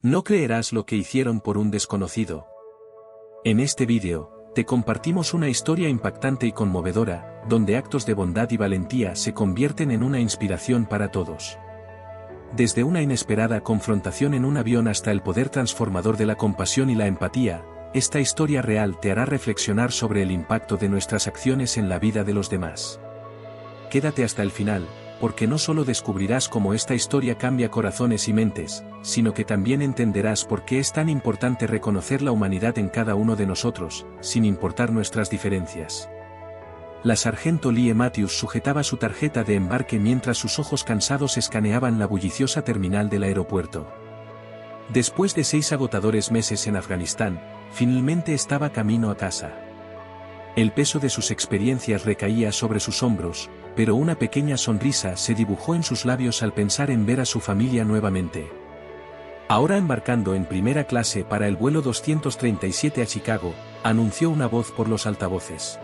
No creerás lo que hicieron por un desconocido. En este vídeo, te compartimos una historia impactante y conmovedora, donde actos de bondad y valentía se convierten en una inspiración para todos. Desde una inesperada confrontación en un avión hasta el poder transformador de la compasión y la empatía, esta historia real te hará reflexionar sobre el impacto de nuestras acciones en la vida de los demás. Quédate hasta el final, porque no solo descubrirás cómo esta historia cambia corazones y mentes, sino que también entenderás por qué es tan importante reconocer la humanidad en cada uno de nosotros, sin importar nuestras diferencias. La sargento Lee Matthews sujetaba su tarjeta de embarque mientras sus ojos cansados escaneaban la bulliciosa terminal del aeropuerto. Después de 6 agotadores meses en Afganistán, finalmente estaba camino a casa. El peso de sus experiencias recaía sobre sus hombros, pero una pequeña sonrisa se dibujó en sus labios al pensar en ver a su familia nuevamente. Ahora embarcando en primera clase para el vuelo 237 a Chicago, anunció una voz por los altavoces.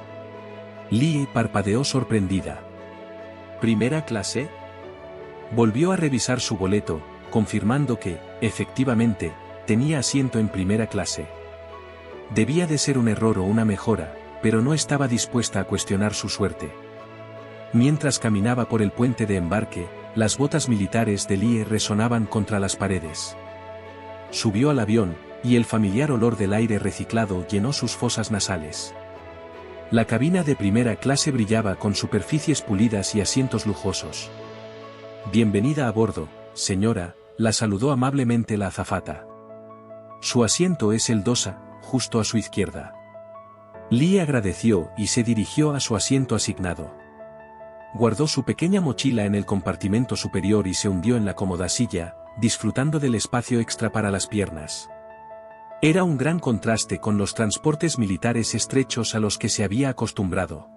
Lee parpadeó sorprendida. ¿Primera clase? Volvió a revisar su boleto, confirmando que, efectivamente, tenía asiento en primera clase. Debía de ser un error o una mejora, pero no estaba dispuesta a cuestionar su suerte. Mientras caminaba por el puente de embarque, las botas militares de Lee resonaban contra las paredes. Subió al avión, y el familiar olor del aire reciclado llenó sus fosas nasales. La cabina de primera clase brillaba con superficies pulidas y asientos lujosos. «Bienvenida a bordo, señora», la saludó amablemente la azafata. «Su asiento es el 2A, justo a su izquierda». Lee agradeció y se dirigió a su asiento asignado. Guardó su pequeña mochila en el compartimento superior y se hundió en la cómoda silla, disfrutando del espacio extra para las piernas. Era un gran contraste con los transportes militares estrechos a los que se había acostumbrado.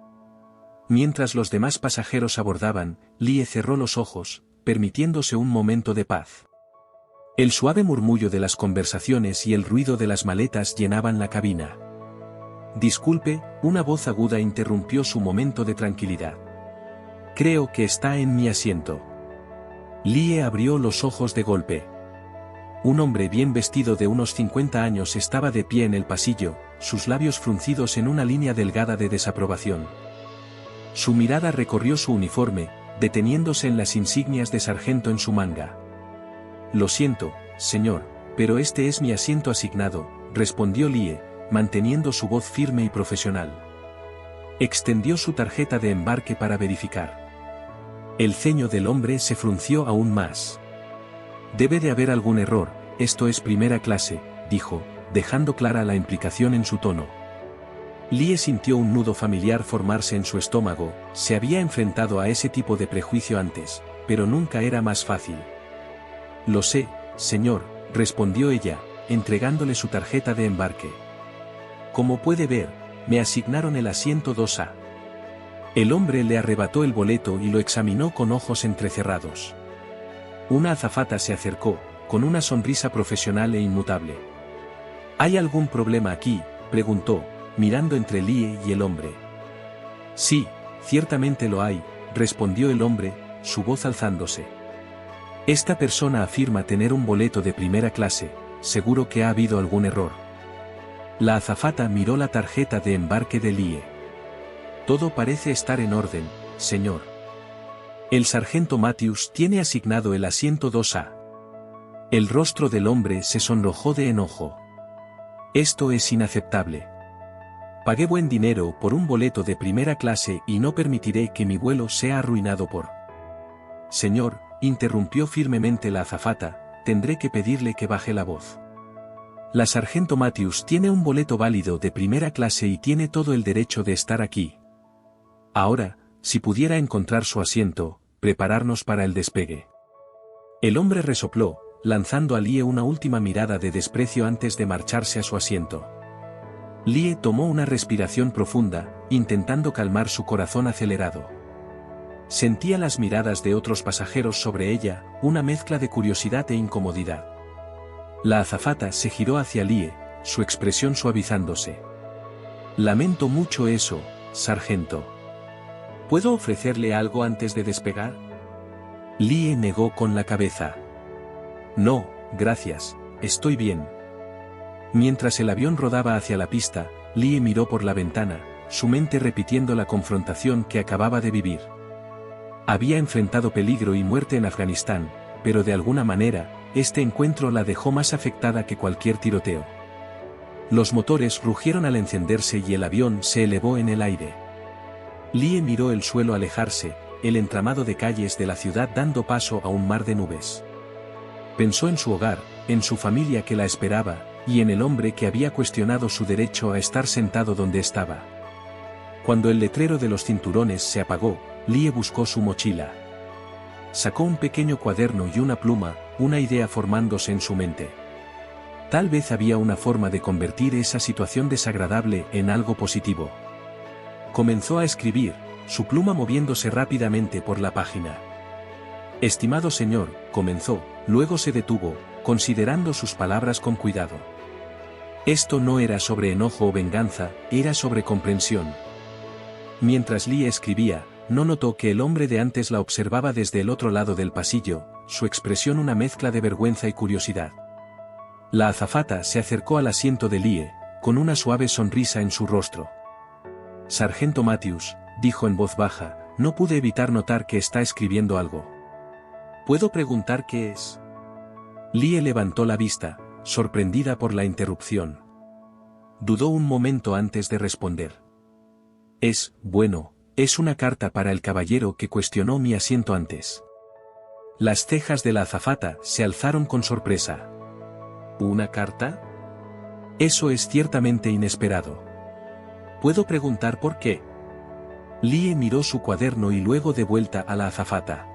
Mientras los demás pasajeros abordaban, Lee cerró los ojos, permitiéndose un momento de paz. El suave murmullo de las conversaciones y el ruido de las maletas llenaban la cabina. «Disculpe», una voz aguda interrumpió su momento de tranquilidad. «Creo que está en mi asiento». Lee abrió los ojos de golpe. Un hombre bien vestido de unos 50 años estaba de pie en el pasillo, sus labios fruncidos en una línea delgada de desaprobación. Su mirada recorrió su uniforme, deteniéndose en las insignias de sargento en su manga. «Lo siento, señor, pero este es mi asiento asignado», respondió Lee, manteniendo su voz firme y profesional. Extendió su tarjeta de embarque para verificar. El ceño del hombre se frunció aún más. «Debe de haber algún error, esto es primera clase», dijo, dejando clara la implicación en su tono. Lee sintió un nudo familiar formarse en su estómago, se había enfrentado a ese tipo de prejuicio antes, pero nunca era más fácil. «Lo sé, señor», respondió ella, entregándole su tarjeta de embarque. «Como puede ver, me asignaron el asiento 2A». El hombre le arrebató el boleto y lo examinó con ojos entrecerrados. Una azafata se acercó, con una sonrisa profesional e inmutable. «¿Hay algún problema aquí?», preguntó, mirando entre Lee y el hombre. «Sí, ciertamente lo hay», respondió el hombre, su voz alzándose. «Esta persona afirma tener un boleto de primera clase, seguro que ha habido algún error». La azafata miró la tarjeta de embarque de Lee. «Todo parece estar en orden, señor. El sargento Matthews tiene asignado el asiento 2A». El rostro del hombre se sonrojó de enojo. «Esto es inaceptable. Pagué buen dinero por un boleto de primera clase y no permitiré que mi vuelo sea arruinado por». «Señor», interrumpió firmemente la azafata, «tendré que pedirle que baje la voz. La sargento Matthews tiene un boleto válido de primera clase y tiene todo el derecho de estar aquí. Ahora, si pudiera encontrar su asiento, prepararnos para el despegue». El hombre resopló, lanzando a Lee una última mirada de desprecio antes de marcharse a su asiento. Lee tomó una respiración profunda, intentando calmar su corazón acelerado. Sentía las miradas de otros pasajeros sobre ella, una mezcla de curiosidad e incomodidad. La azafata se giró hacia Lee, su expresión suavizándose. «Lamento mucho eso, sargento. ¿Puedo ofrecerle algo antes de despegar?» Lee negó con la cabeza. «No, gracias», estoy bien. Mientras el avión rodaba hacia la pista, Lie miró por la ventana, su mente repitiendo la confrontación que acababa de vivir. Había enfrentado peligro y muerte en Afganistán, pero de alguna manera, este encuentro la dejó más afectada que cualquier tiroteo. Los motores rugieron al encenderse y el avión se elevó en el aire. Lie miró el suelo alejarse, el entramado de calles de la ciudad dando paso a un mar de nubes. Pensó en su hogar, en su familia que la esperaba, y en el hombre que había cuestionado su derecho a estar sentado donde estaba. Cuando el letrero de los cinturones se apagó, Lie buscó su mochila. Sacó un pequeño cuaderno y una pluma, una idea formándose en su mente. Tal vez había una forma de convertir esa situación desagradable en algo positivo. Comenzó a escribir, su pluma moviéndose rápidamente por la página. Estimado señor, comenzó, luego se detuvo, considerando sus palabras con cuidado. Esto no era sobre enojo o venganza, era sobre comprensión. Mientras Lie escribía, no notó que el hombre de antes la observaba desde el otro lado del pasillo, su expresión una mezcla de vergüenza y curiosidad. La azafata se acercó al asiento de Lie, con una suave sonrisa en su rostro. Sargento Matthews, dijo en voz baja, no pude evitar notar que está escribiendo algo. ¿Puedo preguntar qué es? Lie levantó la vista, sorprendida por la interrupción. Dudó un momento antes de responder. Es una carta para el caballero que cuestionó mi asiento antes. Las cejas de la azafata se alzaron con sorpresa. ¿Una carta? Eso es ciertamente inesperado. ¿Puedo preguntar por qué? Lie miró su cuaderno y luego de vuelta a la azafata.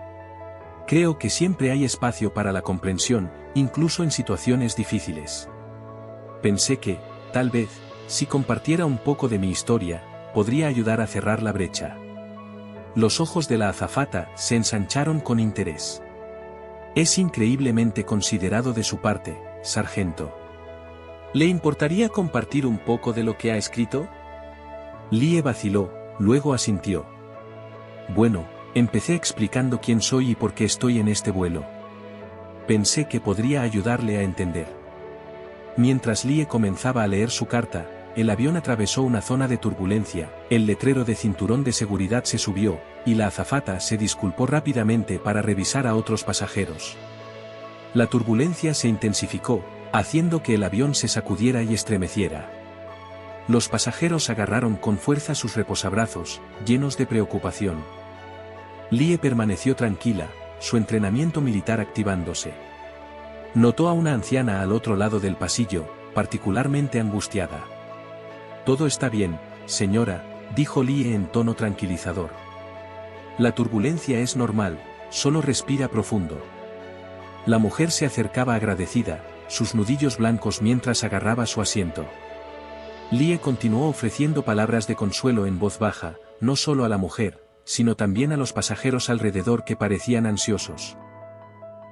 Creo que siempre hay espacio para la comprensión, incluso en situaciones difíciles. Pensé que, tal vez, si compartiera un poco de mi historia, podría ayudar a cerrar la brecha. Los ojos de la azafata se ensancharon con interés. Es increíblemente considerado de su parte, sargento. ¿Le importaría compartir un poco de lo que ha escrito? Lie vaciló, luego asintió. Bueno, empecé explicando quién soy y por qué estoy en este vuelo. Pensé que podría ayudarle a entender. Mientras Lie comenzaba a leer su carta, el avión atravesó una zona de turbulencia, el letrero de cinturón de seguridad se subió, y la azafata se disculpó rápidamente para revisar a otros pasajeros. La turbulencia se intensificó, haciendo que el avión se sacudiera y estremeciera. Los pasajeros agarraron con fuerza sus reposabrazos, llenos de preocupación. Lie permaneció tranquila, su entrenamiento militar activándose. Notó a una anciana al otro lado del pasillo, particularmente angustiada. Todo está bien, señora, dijo Lie en tono tranquilizador. La turbulencia es normal, solo respira profundo. La mujer se acercaba agradecida, sus nudillos blancos mientras agarraba su asiento. Lie continuó ofreciendo palabras de consuelo en voz baja, no solo a la mujer, sino también a los pasajeros alrededor que parecían ansiosos.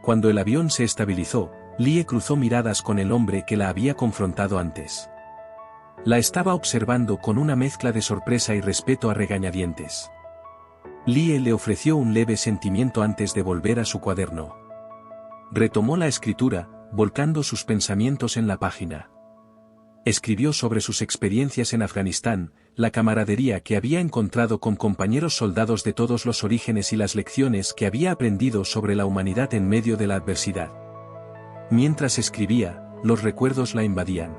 Cuando el avión se estabilizó, Lie cruzó miradas con el hombre que la había confrontado antes. La estaba observando con una mezcla de sorpresa y respeto a regañadientes. Lie le ofreció un leve sentimiento antes de volver a su cuaderno. Retomó la escritura, volcando sus pensamientos en la página. Escribió sobre sus experiencias en Afganistán, la camaradería que había encontrado con compañeros soldados de todos los orígenes y las lecciones que había aprendido sobre la humanidad en medio de la adversidad. Mientras escribía, los recuerdos la invadían.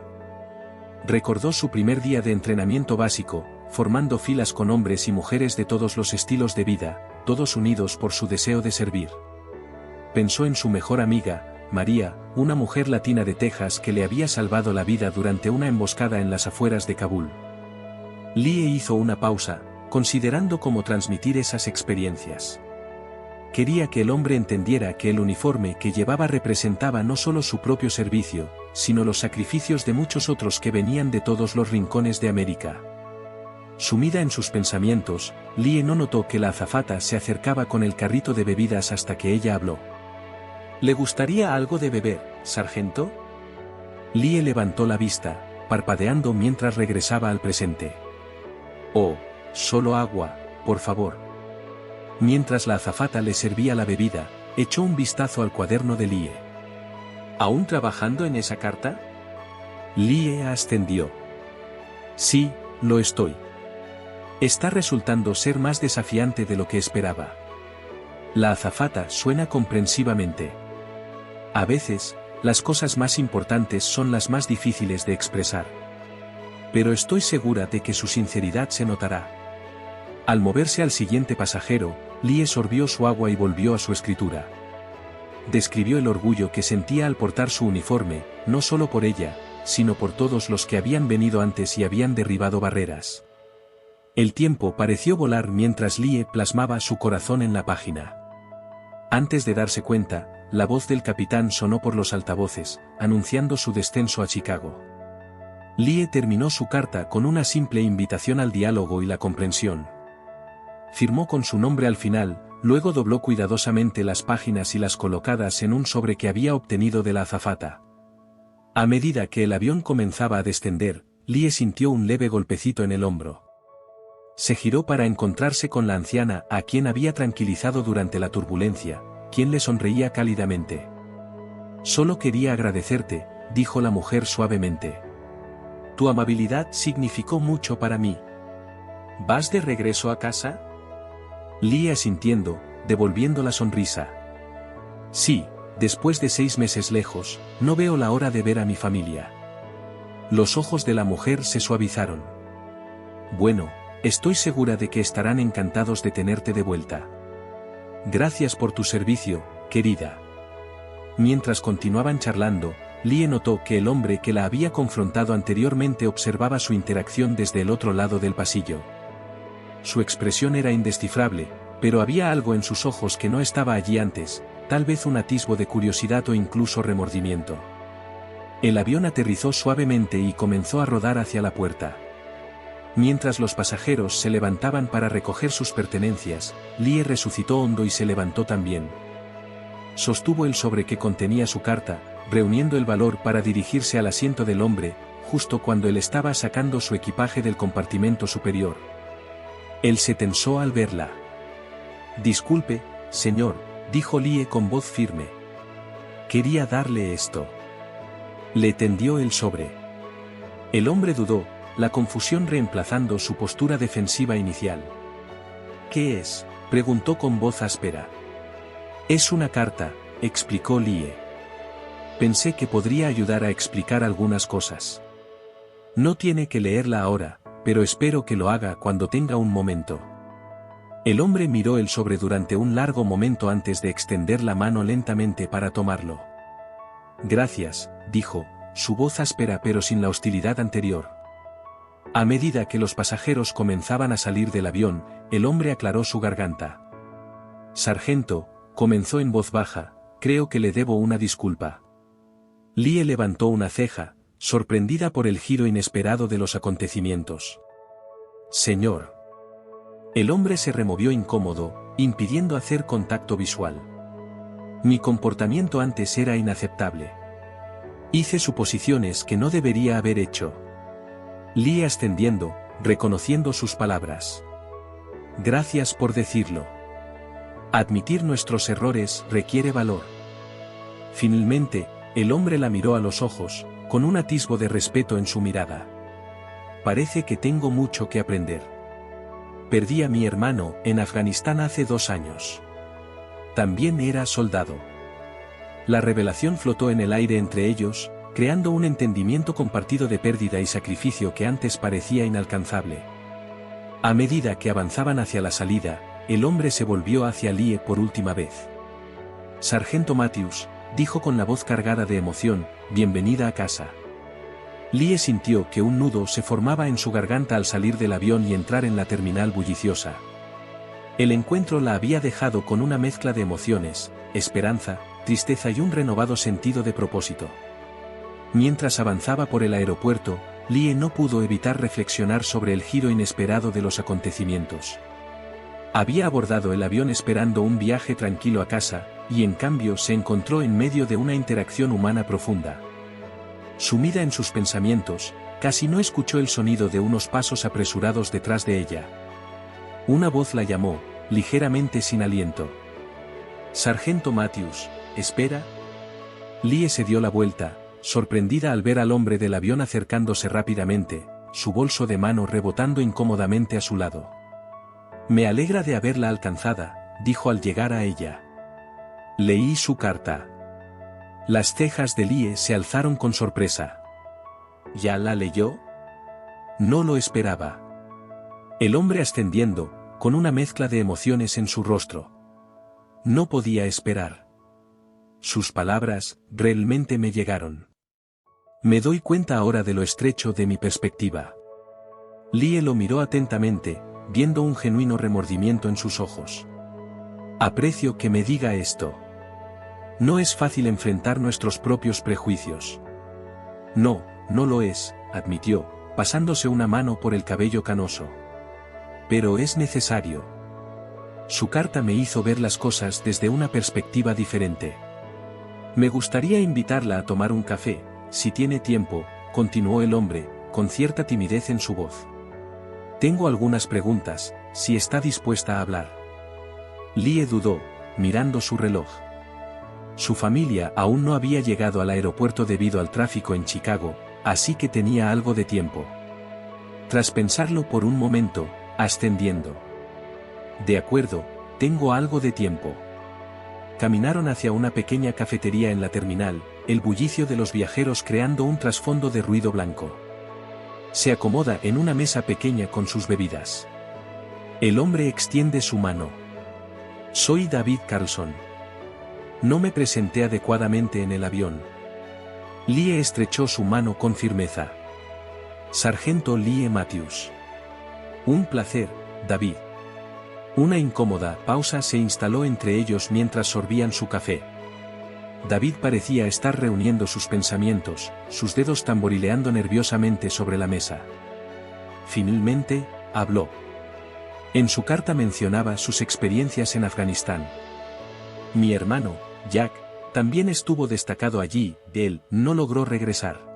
Recordó su primer día de entrenamiento básico, formando filas con hombres y mujeres de todos los estilos de vida, todos unidos por su deseo de servir. Pensó en su mejor amiga, María, una mujer latina de Texas que le había salvado la vida durante una emboscada en las afueras de Kabul. Lie hizo una pausa, considerando cómo transmitir esas experiencias. Quería que el hombre entendiera que el uniforme que llevaba representaba no solo su propio servicio, sino los sacrificios de muchos otros que venían de todos los rincones de América. Sumida en sus pensamientos, Lie no notó que la azafata se acercaba con el carrito de bebidas hasta que ella habló. ¿Le gustaría algo de beber, sargento? Lie levantó la vista, parpadeando mientras regresaba al presente. Oh, solo agua, por favor. Mientras la azafata le servía la bebida, echó un vistazo al cuaderno de Lie. ¿Aún trabajando en esa carta? Lie ascendió. Sí, lo estoy. Está resultando ser más desafiante de lo que esperaba. La azafata suena comprensivamente. A veces, las cosas más importantes son las más difíciles de expresar. Pero estoy segura de que su sinceridad se notará. Al moverse al siguiente pasajero, Lie sorbió su agua y volvió a su escritura. Describió el orgullo que sentía al portar su uniforme, no solo por ella, sino por todos los que habían venido antes y habían derribado barreras. El tiempo pareció volar mientras Lie plasmaba su corazón en la página. Antes de darse cuenta, la voz del capitán sonó por los altavoces, anunciando su descenso a Chicago. Lie terminó su carta con una simple invitación al diálogo y la comprensión. Firmó con su nombre al final, luego dobló cuidadosamente las páginas y las colocadas en un sobre que había obtenido de la azafata. A medida que el avión comenzaba a descender, Lie sintió un leve golpecito en el hombro. Se giró para encontrarse con la anciana a quien había tranquilizado durante la turbulencia, quien le sonreía cálidamente. «Solo quería agradecerte», dijo la mujer suavemente. «Tu amabilidad significó mucho para mí». «¿Vas de regreso a casa?» Lie asintiendo, devolviendo la sonrisa. «Sí, después de 6 meses lejos, no veo la hora de ver a mi familia». Los ojos de la mujer se suavizaron. «Bueno, estoy segura de que estarán encantados de tenerte de vuelta. Gracias por tu servicio, querida». Mientras continuaban charlando, Lie notó que el hombre que la había confrontado anteriormente observaba su interacción desde el otro lado del pasillo. Su expresión era indescifrable, pero había algo en sus ojos que no estaba allí antes, tal vez un atisbo de curiosidad o incluso remordimiento. El avión aterrizó suavemente y comenzó a rodar hacia la puerta. Mientras los pasajeros se levantaban para recoger sus pertenencias, Lie resucitó hondo y se levantó también. Sostuvo el sobre que contenía su carta, reuniendo el valor para dirigirse al asiento del hombre, justo cuando él estaba sacando su equipaje del compartimento superior. Él se tensó al verla. «Disculpe, señor», dijo Lie con voz firme. «Quería darle esto». Le tendió el sobre. El hombre dudó, la confusión reemplazando su postura defensiva inicial. «¿Qué es?», preguntó con voz áspera. «Es una carta», explicó Lie. «Pensé que podría ayudar a explicar algunas cosas. No tiene que leerla ahora, pero espero que lo haga cuando tenga un momento». El hombre miró el sobre durante un largo momento antes de extender la mano lentamente para tomarlo. «Gracias», dijo, su voz áspera pero sin la hostilidad anterior. A medida que los pasajeros comenzaban a salir del avión, el hombre aclaró su garganta. «Sargento», comenzó en voz baja, «creo que le debo una disculpa». Lie levantó una ceja, sorprendida por el giro inesperado de los acontecimientos. «Señor». El hombre se removió incómodo, impidiendo hacer contacto visual. «Mi comportamiento antes era inaceptable. Hice suposiciones que no debería haber hecho». Lie ascendiendo, reconociendo sus palabras. «Gracias por decirlo. Admitir nuestros errores requiere valor». Finalmente, el hombre la miró a los ojos, con un atisbo de respeto en su mirada. «Parece que tengo mucho que aprender. Perdí a mi hermano en Afganistán hace 2 años. También era soldado». La revelación flotó en el aire entre ellos, creando un entendimiento compartido de pérdida y sacrificio que antes parecía inalcanzable. A medida que avanzaban hacia la salida, el hombre se volvió hacia Lie por última vez. «Sargento Matthews», dijo con la voz cargada de emoción, «bienvenida a casa». Lie sintió que un nudo se formaba en su garganta al salir del avión y entrar en la terminal bulliciosa. El encuentro la había dejado con una mezcla de emociones, esperanza, tristeza y un renovado sentido de propósito. Mientras avanzaba por el aeropuerto, Lie no pudo evitar reflexionar sobre el giro inesperado de los acontecimientos. Había abordado el avión esperando un viaje tranquilo a casa, y en cambio se encontró en medio de una interacción humana profunda. Sumida en sus pensamientos, casi no escuchó el sonido de unos pasos apresurados detrás de ella. Una voz la llamó, ligeramente sin aliento. «Sargento Matthews, ¿espera?». Lie se dio la vuelta, sorprendida al ver al hombre del avión acercándose rápidamente, su bolso de mano rebotando incómodamente a su lado. Me alegra de haberla alcanzada, dijo al llegar a ella. Leí su carta. Las cejas de Lie se alzaron con sorpresa. ¿Ya la leyó? No lo esperaba. El hombre ascendiendo, con una mezcla de emociones en su rostro. No podía esperar. Sus palabras, realmente me llegaron. Me doy cuenta ahora de lo estrecho de mi perspectiva. Lie lo miró atentamente, viendo un genuino remordimiento en sus ojos. Aprecio que me diga esto. No es fácil enfrentar nuestros propios prejuicios. No, no lo es, admitió, pasándose una mano por el cabello canoso. Pero es necesario. Su carta me hizo ver las cosas desde una perspectiva diferente. Me gustaría invitarla a tomar un café, si tiene tiempo, continuó el hombre, con cierta timidez en su voz. Tengo algunas preguntas, si está dispuesta a hablar. Lie dudó, mirando su reloj. Su familia aún no había llegado al aeropuerto debido al tráfico en Chicago, así que tenía algo de tiempo. Tras pensarlo por un momento, ascendiendo. De acuerdo, tengo algo de tiempo. Caminaron hacia una pequeña cafetería en la terminal, el bullicio de los viajeros creando un trasfondo de ruido blanco. Se acomoda en una mesa pequeña con sus bebidas. El hombre extiende su mano. Soy David Carlson. No me presenté adecuadamente en el avión. Lie estrechó su mano con firmeza. Sargento Lie Matthews. Un placer, David. Una incómoda pausa se instaló entre ellos mientras sorbían su café. David parecía estar reuniendo sus pensamientos, sus dedos tamborileando nerviosamente sobre la mesa. Finalmente, habló. En su carta mencionaba sus experiencias en Afganistán. Mi hermano, Jack, también estuvo destacado allí, él no logró regresar.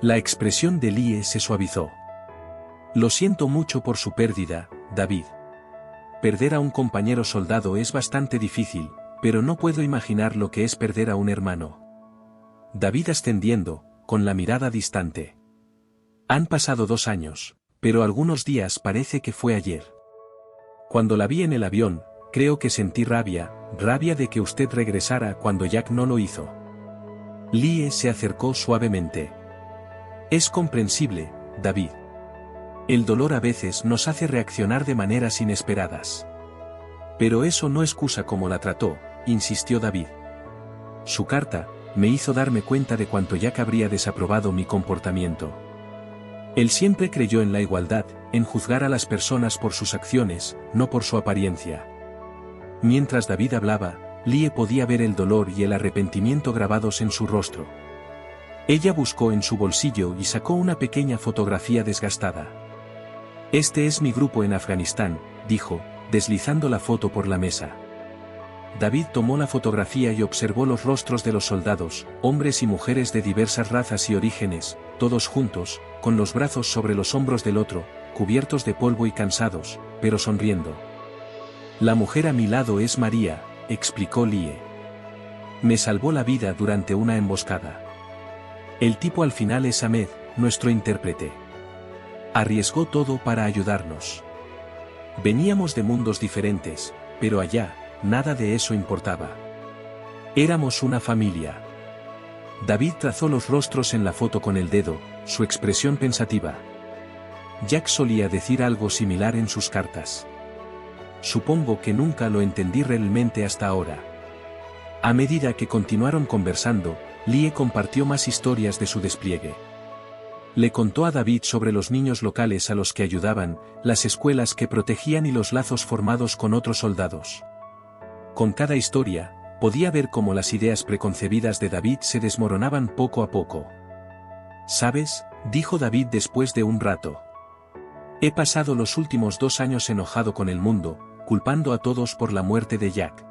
La expresión de Lie se suavizó. Lo siento mucho por su pérdida, David. Perder a un compañero soldado es bastante difícil, pero no puedo imaginar lo que es perder a un hermano. David ascendiendo, con la mirada distante. Han pasado 2 años, pero algunos días parece que fue ayer. Cuando la vi en el avión, creo que sentí rabia de que usted regresara cuando Jack no lo hizo. Lie se acercó suavemente. Es comprensible, David. El dolor a veces nos hace reaccionar de maneras inesperadas. Pero eso no excusa cómo la trató, insistió David. Su carta me hizo darme cuenta de cuánto Jack habría desaprobado mi comportamiento. Él siempre creyó en la igualdad, en juzgar a las personas por sus acciones, no por su apariencia. Mientras David hablaba, Lie podía ver el dolor y el arrepentimiento grabados en su rostro. Ella buscó en su bolsillo y sacó una pequeña fotografía desgastada. Este es mi grupo en Afganistán, dijo, deslizando la foto por la mesa. David tomó la fotografía y observó los rostros de los soldados, hombres y mujeres de diversas razas y orígenes, todos juntos, con los brazos sobre los hombros del otro, cubiertos de polvo y cansados, pero sonriendo. La mujer a mi lado es María, explicó Lie. Me salvó la vida durante una emboscada. El tipo al final es Ahmed, nuestro intérprete. Arriesgó todo para ayudarnos. Veníamos de mundos diferentes, pero allá, nada de eso importaba. Éramos una familia. David trazó los rostros en la foto con el dedo, su expresión pensativa. Jack solía decir algo similar en sus cartas. Supongo que nunca lo entendí realmente hasta ahora. A medida que continuaron conversando, Lie compartió más historias de su despliegue. Le contó a David sobre los niños locales a los que ayudaban, las escuelas que protegían y los lazos formados con otros soldados. Con cada historia, podía ver cómo las ideas preconcebidas de David se desmoronaban poco a poco. ¿Sabes?, dijo David después de un rato. He pasado los últimos 2 años enojado con el mundo, culpando a todos por la muerte de Jack.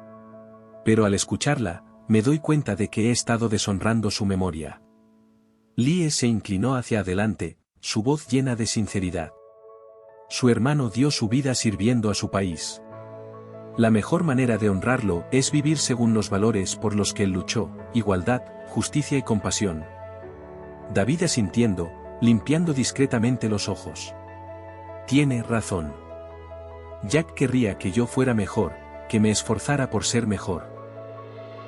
Pero al escucharla, me doy cuenta de que he estado deshonrando su memoria. Lie se inclinó hacia adelante, su voz llena de sinceridad. Su hermano dio su vida sirviendo a su país. La mejor manera de honrarlo es vivir según los valores por los que él luchó: igualdad, justicia y compasión. David asintiendo, limpiando discretamente los ojos. Tiene razón. Jack querría que yo fuera mejor, que me esforzara por ser mejor.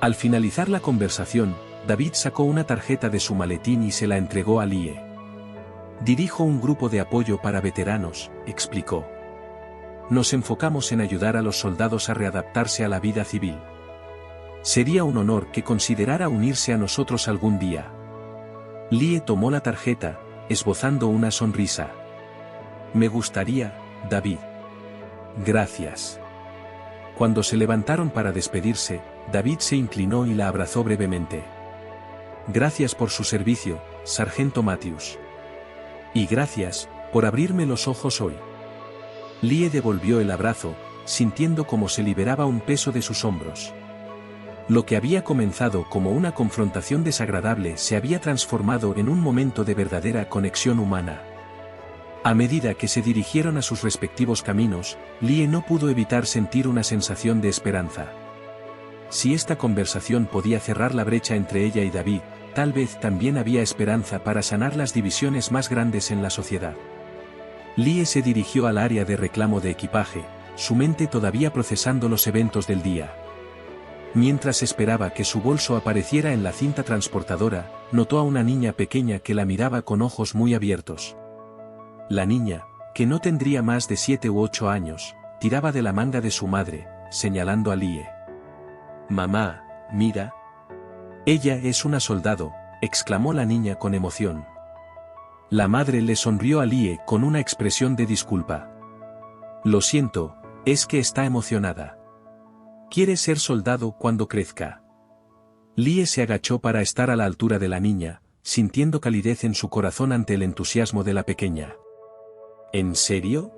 Al finalizar la conversación, David sacó una tarjeta de su maletín y se la entregó a Lie. Dirijo un grupo de apoyo para veteranos, explicó. Nos enfocamos en ayudar a los soldados a readaptarse a la vida civil. Sería un honor que considerara unirse a nosotros algún día. Lie tomó la tarjeta, esbozando una sonrisa. Me gustaría, David. Gracias. Cuando se levantaron para despedirse, David se inclinó y la abrazó brevemente. Gracias por su servicio, Sargento Matthews. Y gracias, por abrirme los ojos hoy. Lie devolvió el abrazo, sintiendo cómo se liberaba un peso de sus hombros. Lo que había comenzado como una confrontación desagradable se había transformado en un momento de verdadera conexión humana. A medida que se dirigieron a sus respectivos caminos, Lie no pudo evitar sentir una sensación de esperanza. Si esta conversación podía cerrar la brecha entre ella y David, tal vez también había esperanza para sanar las divisiones más grandes en la sociedad. Lie se dirigió al área de reclamo de equipaje, su mente todavía procesando los eventos del día. Mientras esperaba que su bolso apareciera en la cinta transportadora, notó a una niña pequeña que la miraba con ojos muy abiertos. La niña, que no tendría más de 7 u 8 años, tiraba de la manga de su madre, señalando a Lie. «Mamá, mira». «Ella es una soldado», exclamó la niña con emoción. La madre le sonrió a Lie con una expresión de disculpa. «Lo siento, es que está emocionada. Quiere ser soldado cuando crezca». Lie se agachó para estar a la altura de la niña, sintiendo calidez en su corazón ante el entusiasmo de la pequeña. ¿En serio?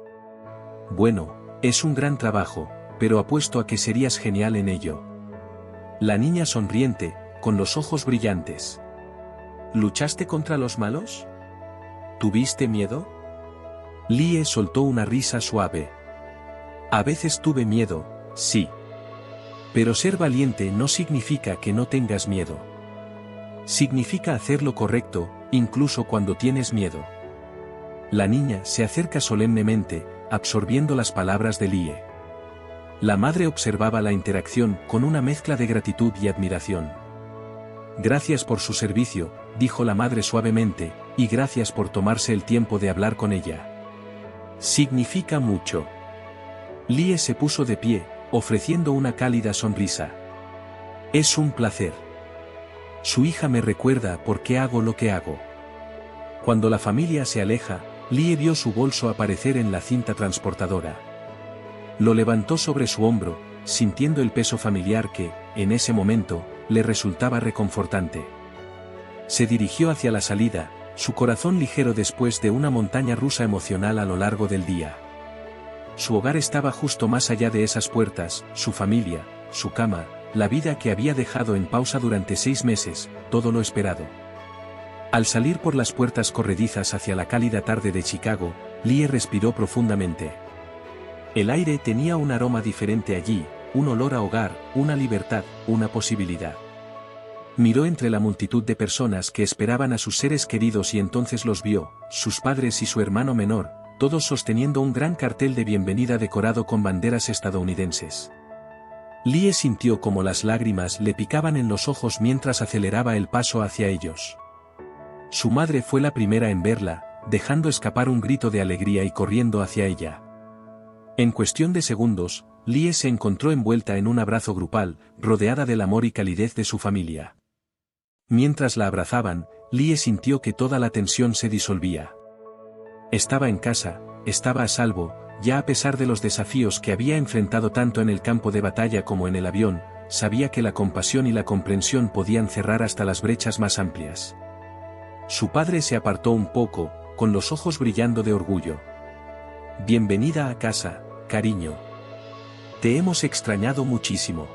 Bueno, es un gran trabajo, pero apuesto a que serías genial en ello. La niña sonriente, con los ojos brillantes. ¿Luchaste contra los malos? ¿Tuviste miedo? Lie soltó una risa suave. A veces tuve miedo, sí. Pero ser valiente no significa que no tengas miedo. Significa hacer lo correcto, incluso cuando tienes miedo. La niña se acerca solemnemente, absorbiendo las palabras de Lie. La madre observaba la interacción con una mezcla de gratitud y admiración. Gracias por su servicio, dijo la madre suavemente, y gracias por tomarse el tiempo de hablar con ella. Significa mucho. Lie se puso de pie, ofreciendo una cálida sonrisa. Es un placer. Su hija me recuerda por qué hago lo que hago. Cuando la familia se aleja, Lie vio su bolso aparecer en la cinta transportadora. Lo levantó sobre su hombro, sintiendo el peso familiar que, en ese momento, le resultaba reconfortante. Se dirigió hacia la salida, su corazón ligero después de una montaña rusa emocional a lo largo del día. Su hogar estaba justo más allá de esas puertas, su familia, su cama, la vida que había dejado en pausa durante 6 meses, todo lo esperado. Al salir por las puertas corredizas hacia la cálida tarde de Chicago, Lie respiró profundamente. El aire tenía un aroma diferente allí, un olor a hogar, una libertad, una posibilidad. Miró entre la multitud de personas que esperaban a sus seres queridos y entonces los vio, sus padres y su hermano menor, todos sosteniendo un gran cartel de bienvenida decorado con banderas estadounidenses. Lie sintió como las lágrimas le picaban en los ojos mientras aceleraba el paso hacia ellos. Su madre fue la primera en verla, dejando escapar un grito de alegría y corriendo hacia ella. En cuestión de segundos, Lie se encontró envuelta en un abrazo grupal, rodeada del amor y calidez de su familia. Mientras la abrazaban, Lie sintió que toda la tensión se disolvía. Estaba en casa, estaba a salvo, ya a pesar de los desafíos que había enfrentado tanto en el campo de batalla como en el avión, sabía que la compasión y la comprensión podían cerrar hasta las brechas más amplias. Su padre se apartó un poco, con los ojos brillando de orgullo. Bienvenida a casa, cariño. Te hemos extrañado muchísimo.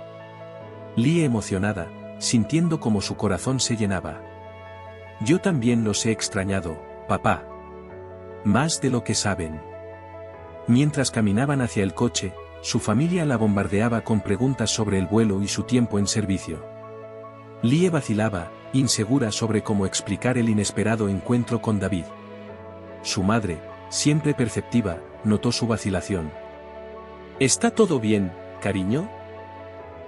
Lie emocionada, sintiendo como su corazón se llenaba. Yo también los he extrañado, papá. Más de lo que saben. Mientras caminaban hacia el coche, su familia la bombardeaba con preguntas sobre el vuelo y su tiempo en servicio. Lie vacilaba, insegura sobre cómo explicar el inesperado encuentro con David. Su madre, siempre perceptiva, notó su vacilación. ¿Está todo bien, cariño?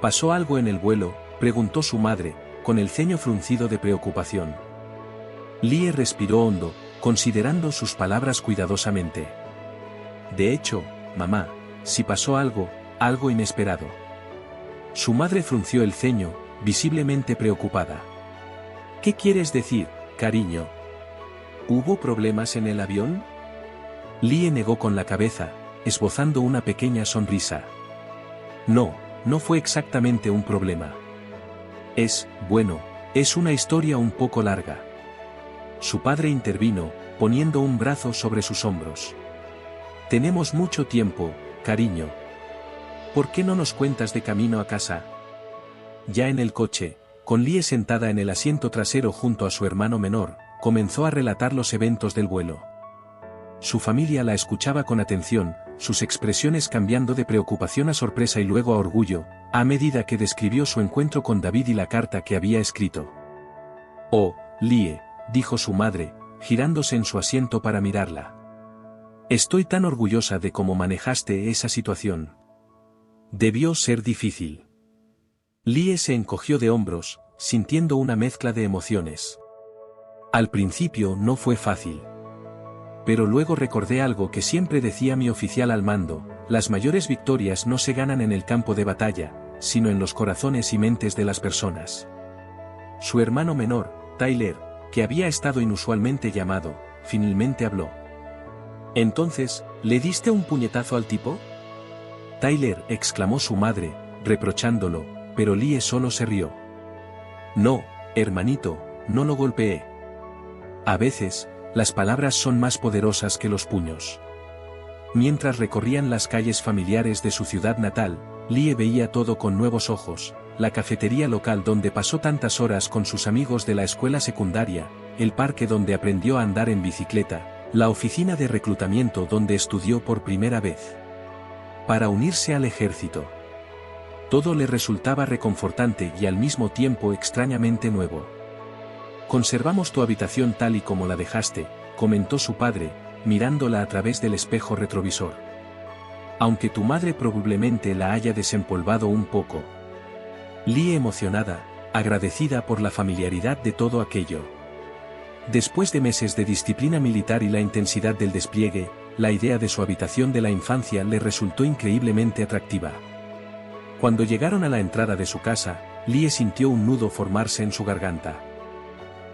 ¿Pasó algo en el vuelo?, preguntó su madre, con el ceño fruncido de preocupación. Lie respiró hondo, considerando sus palabras cuidadosamente. De hecho, mamá, si pasó algo, algo inesperado. Su madre frunció el ceño, visiblemente preocupada. ¿Qué quieres decir, cariño? ¿Hubo problemas en el avión? Lie negó con la cabeza, esbozando una pequeña sonrisa. No, no fue exactamente un problema. Bueno, es una historia un poco larga. Su padre intervino, poniendo un brazo sobre sus hombros. Tenemos mucho tiempo, cariño. ¿Por qué no nos cuentas de camino a casa? Ya en el coche, con Lie sentada en el asiento trasero junto a su hermano menor, comenzó a relatar los eventos del vuelo. Su familia la escuchaba con atención, sus expresiones cambiando de preocupación a sorpresa y luego a orgullo, a medida que describió su encuentro con David y la carta que había escrito. «Oh, Lie», dijo su madre, girándose en su asiento para mirarla. «Estoy tan orgullosa de cómo manejaste esa situación. Debió ser difícil». Lie se encogió de hombros, sintiendo una mezcla de emociones. Al principio no fue fácil. Pero luego recordé algo que siempre decía mi oficial al mando: las mayores victorias no se ganan en el campo de batalla, sino en los corazones y mentes de las personas. Su hermano menor, Tyler, que había estado inusualmente llamado, finalmente habló. «¿Entonces, le diste un puñetazo al tipo?» «Tyler», exclamó su madre, reprochándolo, pero Lie solo se rió. «No, hermanito, no lo golpeé. A veces, las palabras son más poderosas que los puños». Mientras recorrían las calles familiares de su ciudad natal, Lie veía todo con nuevos ojos: la cafetería local donde pasó tantas horas con sus amigos de la escuela secundaria, el parque donde aprendió a andar en bicicleta, la oficina de reclutamiento donde estudió por primera vez para unirse al ejército. Todo le resultaba reconfortante y al mismo tiempo extrañamente nuevo. «Conservamos tu habitación tal y como la dejaste», comentó su padre, mirándola a través del espejo retrovisor. «Aunque tu madre probablemente la haya desempolvado un poco». Lie, emocionada, agradecida por la familiaridad de todo aquello. Después de meses de disciplina militar y la intensidad del despliegue, la idea de su habitación de la infancia le resultó increíblemente atractiva. Cuando llegaron a la entrada de su casa, Lie sintió un nudo formarse en su garganta.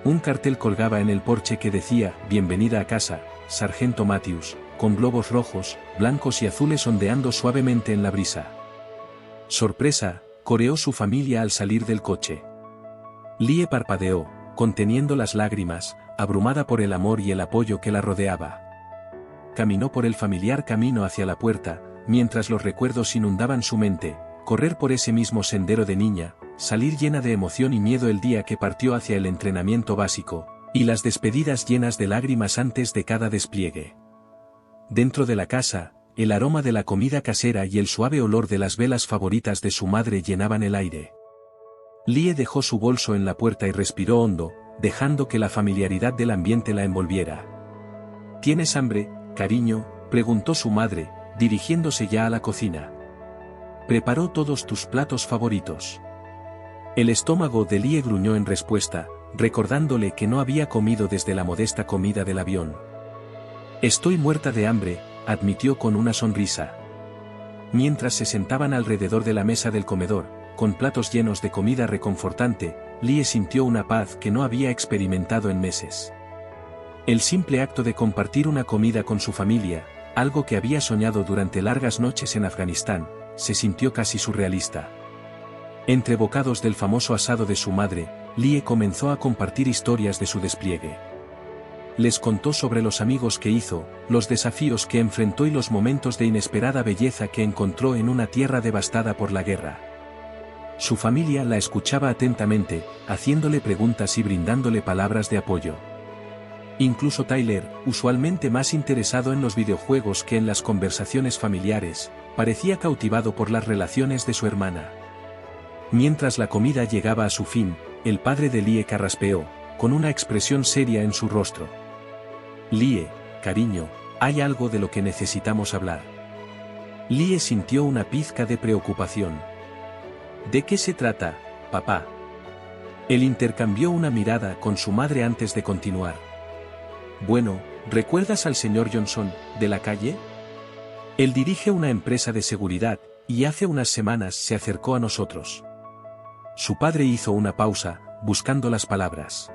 Un cartel colgaba en el porche que decía: «Bienvenida a casa, Sargento Matthews», con globos rojos, blancos y azules ondeando suavemente en la brisa. «Sorpresa», coreó su familia al salir del coche. Lie parpadeó, conteniendo las lágrimas, abrumada por el amor y el apoyo que la rodeaba. Caminó por el familiar camino hacia la puerta, mientras los recuerdos inundaban su mente: correr por ese mismo sendero de niña, salir llena de emoción y miedo el día que partió hacia el entrenamiento básico, y las despedidas llenas de lágrimas antes de cada despliegue. Dentro de la casa, el aroma de la comida casera y el suave olor de las velas favoritas de su madre llenaban el aire. Lie dejó su bolso en la puerta y respiró hondo, dejando que la familiaridad del ambiente la envolviera. «¿Tienes hambre, cariño?», preguntó su madre, dirigiéndose ya a la cocina. «Preparó todos tus platos favoritos». El estómago de Lie gruñó en respuesta, recordándole que no había comido desde la modesta comida del avión. «Estoy muerta de hambre», admitió con una sonrisa. Mientras se sentaban alrededor de la mesa del comedor, con platos llenos de comida reconfortante, Lie sintió una paz que no había experimentado en meses. El simple acto de compartir una comida con su familia, algo que había soñado durante largas noches en Afganistán, se sintió casi surrealista. Entre bocados del famoso asado de su madre, Lie comenzó a compartir historias de su despliegue. Les contó sobre los amigos que hizo, los desafíos que enfrentó y los momentos de inesperada belleza que encontró en una tierra devastada por la guerra. Su familia la escuchaba atentamente, haciéndole preguntas y brindándole palabras de apoyo. Incluso Tyler, usualmente más interesado en los videojuegos que en las conversaciones familiares, parecía cautivado por las relaciones de su hermana. Mientras la comida llegaba a su fin, el padre de Lie carraspeó, con una expresión seria en su rostro. Lie, cariño, hay algo de lo que necesitamos hablar. Lie sintió una pizca de preocupación. ¿De qué se trata, papá? Él intercambió una mirada con su madre antes de continuar. Bueno, ¿recuerdas al señor Johnson, de la calle? Él dirige una empresa de seguridad, y hace unas semanas se acercó a nosotros. Su padre hizo una pausa, buscando las palabras.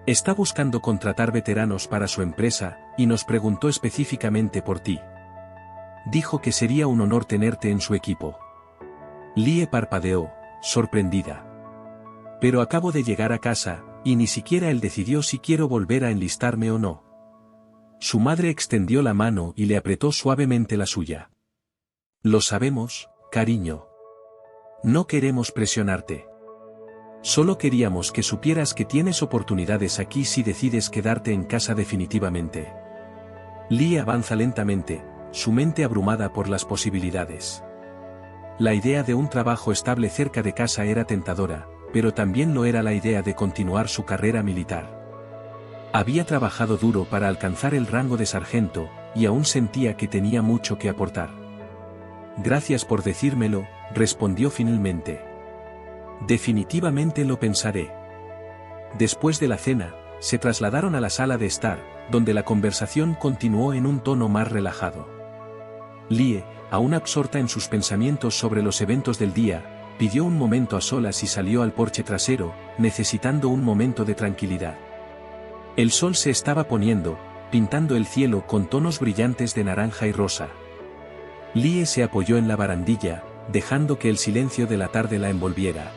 Está buscando contratar veteranos para su empresa, y nos preguntó específicamente por ti. Dijo que sería un honor tenerte en su equipo. Lie parpadeó, sorprendida. Pero acabo de llegar a casa, y ni siquiera él decidió si quiero volver a enlistarme o no. Su madre extendió la mano y le apretó suavemente la suya. Lo sabemos, cariño. No queremos presionarte. Solo queríamos que supieras que tienes oportunidades aquí si decides quedarte en casa definitivamente. Lie avanza lentamente, su mente abrumada por las posibilidades. La idea de un trabajo estable cerca de casa era tentadora, pero también lo era la idea de continuar su carrera militar. Había trabajado duro para alcanzar el rango de sargento, y aún sentía que tenía mucho que aportar. Gracias por decírmelo, respondió finalmente. Definitivamente lo pensaré. Después de la cena, se trasladaron a la sala de estar, donde la conversación continuó en un tono más relajado. Lie, aún absorta en sus pensamientos sobre los eventos del día, pidió un momento a solas y salió al porche trasero, necesitando un momento de tranquilidad. El sol se estaba poniendo, pintando el cielo con tonos brillantes de naranja y rosa. Lie se apoyó en la barandilla, dejando que el silencio de la tarde la envolviera.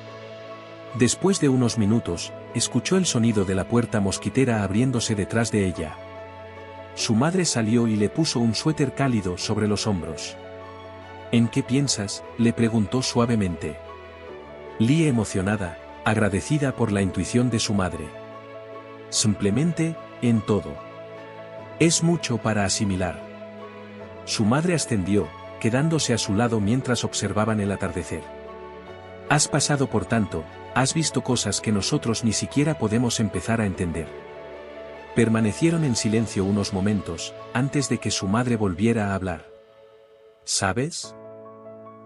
Después de unos minutos, escuchó el sonido de la puerta mosquitera abriéndose detrás de ella. Su madre salió y le puso un suéter cálido sobre los hombros. ¿En qué piensas?, le preguntó suavemente. Lie emocionada, agradecida por la intuición de su madre. Simplemente, en todo. Es mucho para asimilar. Su madre ascendió, quedándose a su lado mientras observaban el atardecer. Has pasado por tanto, has visto cosas que nosotros ni siquiera podemos empezar a entender. Permanecieron en silencio unos momentos, antes de que su madre volviera a hablar. ¿Sabes?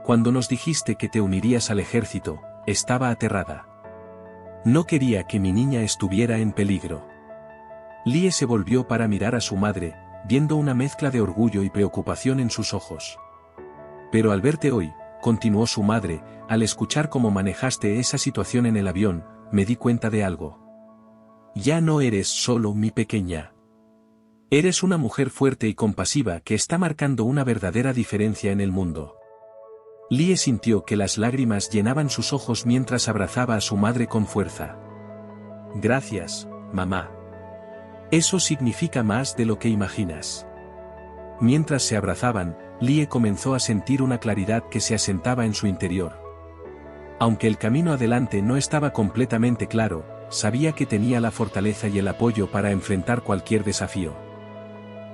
Cuando nos dijiste que te unirías al ejército, estaba aterrada. No quería que mi niña estuviera en peligro. Lie se volvió para mirar a su madre, viendo una mezcla de orgullo y preocupación en sus ojos. Pero al verte hoy, continuó su madre, al escuchar cómo manejaste esa situación en el avión, me di cuenta de algo. Ya no eres solo mi pequeña. Eres una mujer fuerte y compasiva que está marcando una verdadera diferencia en el mundo. Lie sintió que las lágrimas llenaban sus ojos mientras abrazaba a su madre con fuerza. Gracias, mamá. Eso significa más de lo que imaginas. Mientras se abrazaban, Lie comenzó a sentir una claridad que se asentaba en su interior. Aunque el camino adelante no estaba completamente claro, sabía que tenía la fortaleza y el apoyo para enfrentar cualquier desafío.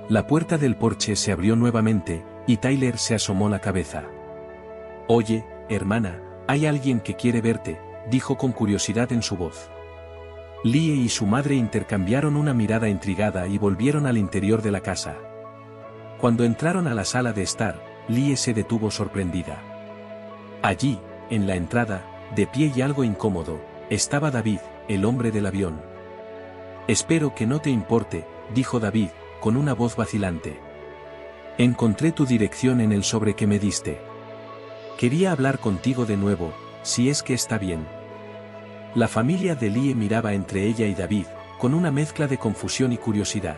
La puerta del porche se abrió nuevamente, y Tyler se asomó la cabeza. Oye, hermana, hay alguien que quiere verte, dijo con curiosidad en su voz. Lie y su madre intercambiaron una mirada intrigada y volvieron al interior de la casa. Cuando entraron a la sala de estar, Lie se detuvo sorprendida. Allí, en la entrada, de pie y algo incómodo, estaba David, el hombre del avión. Espero que no te importe, dijo David, con una voz vacilante. Encontré tu dirección en el sobre que me diste. Quería hablar contigo de nuevo, si es que está bien. La familia de Lie miraba entre ella y David, con una mezcla de confusión y curiosidad.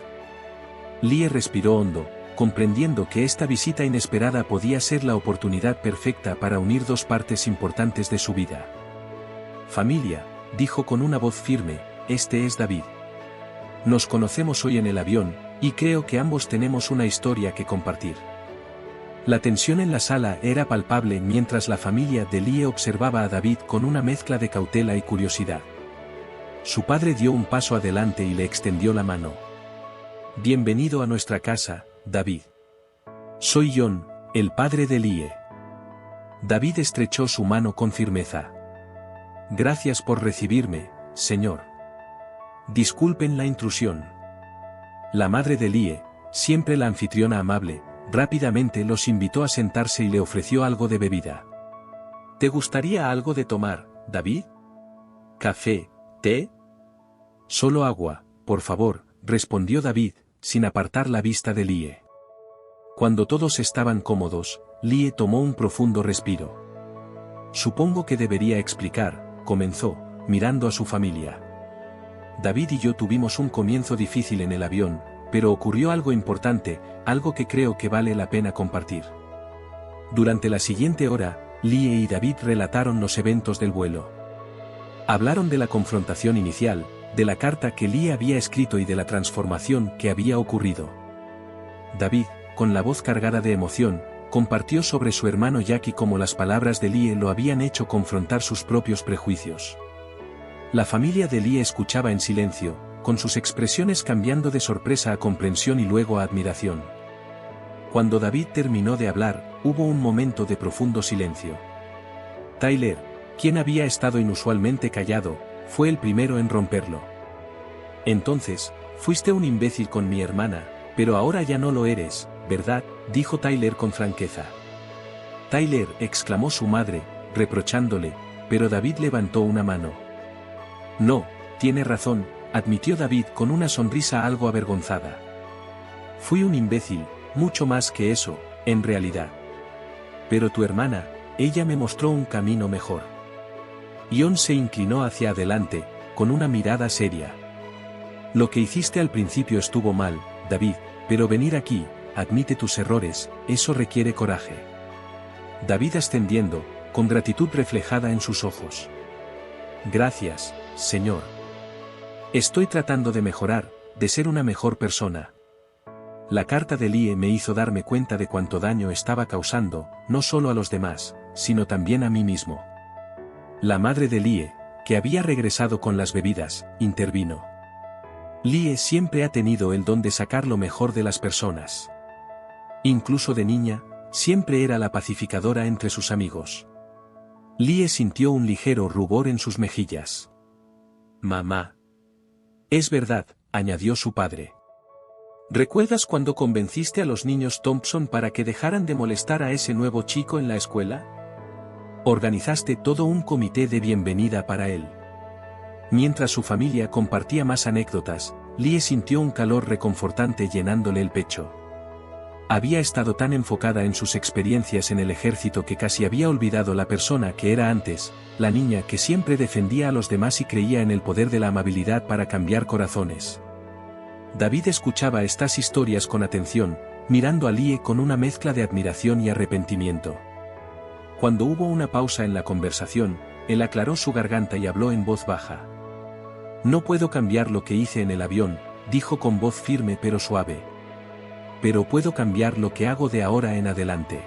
Lie respiró hondo, comprendiendo que esta visita inesperada podía ser la oportunidad perfecta para unir dos partes importantes de su vida. Familia, dijo con una voz firme, este es David. Nos conocemos hoy en el avión, y creo que ambos tenemos una historia que compartir. La tensión en la sala era palpable mientras la familia de Lie observaba a David con una mezcla de cautela y curiosidad. Su padre dio un paso adelante y le extendió la mano. Bienvenido a nuestra casa, David. Soy John, el padre de Lie. David estrechó su mano con firmeza. Gracias por recibirme, señor. Disculpen la intrusión. La madre de Lie, siempre la anfitriona amable, rápidamente los invitó a sentarse y le ofreció algo de bebida. ¿Te gustaría algo de tomar, David? ¿Café, té? Solo agua, por favor, respondió David, sin apartar la vista de Lie. Cuando todos estaban cómodos, Lie tomó un profundo respiro. Supongo que debería explicar, comenzó, mirando a su familia. David y yo tuvimos un comienzo difícil en el avión, pero ocurrió algo importante, algo que creo que vale la pena compartir. Durante la siguiente hora, Lie y David relataron los eventos del vuelo. Hablaron de la confrontación inicial, de la carta que Lie había escrito y de la transformación que había ocurrido. David, con la voz cargada de emoción, compartió sobre su hermano Jack y cómo las palabras de Lie lo habían hecho confrontar sus propios prejuicios. La familia de Lie escuchaba en silencio, con sus expresiones cambiando de sorpresa a comprensión y luego a admiración. Cuando David terminó de hablar, hubo un momento de profundo silencio. Tyler, quien había estado inusualmente callado, fue el primero en romperlo. Entonces, fuiste un imbécil con mi hermana, pero ahora ya no lo eres, ¿verdad?, dijo Tyler con franqueza. Tyler, exclamó su madre, reprochándole, pero David levantó una mano. No, tiene razón, admitió David con una sonrisa algo avergonzada. Fui un imbécil, mucho más que eso, en realidad. Pero tu hermana, ella me mostró un camino mejor. John se inclinó hacia adelante, con una mirada seria. Lo que hiciste al principio estuvo mal, David, pero venir aquí, admite tus errores, eso requiere coraje. David ascendiendo, con gratitud reflejada en sus ojos. Gracias, señor. Estoy tratando de mejorar, de ser una mejor persona. La carta de Lie me hizo darme cuenta de cuánto daño estaba causando, no solo a los demás, sino también a mí mismo. La madre de Lie, que había regresado con las bebidas, intervino. Lie siempre ha tenido el don de sacar lo mejor de las personas. Incluso de niña, siempre era la pacificadora entre sus amigos. Lie sintió un ligero rubor en sus mejillas. Mamá. Es verdad, añadió su padre. ¿Recuerdas cuando convenciste a los niños Thompson para que dejaran de molestar a ese nuevo chico en la escuela? Organizaste todo un comité de bienvenida para él. Mientras su familia compartía más anécdotas, Lie sintió un calor reconfortante llenándole el pecho. Había estado tan enfocada en sus experiencias en el ejército que casi había olvidado la persona que era antes, la niña que siempre defendía a los demás y creía en el poder de la amabilidad para cambiar corazones. David escuchaba estas historias con atención, mirando a Lie con una mezcla de admiración y arrepentimiento. Cuando hubo una pausa en la conversación, él aclaró su garganta y habló en voz baja. No puedo cambiar lo que hice en el avión, dijo con voz firme pero suave. Pero puedo cambiar lo que hago de ahora en adelante.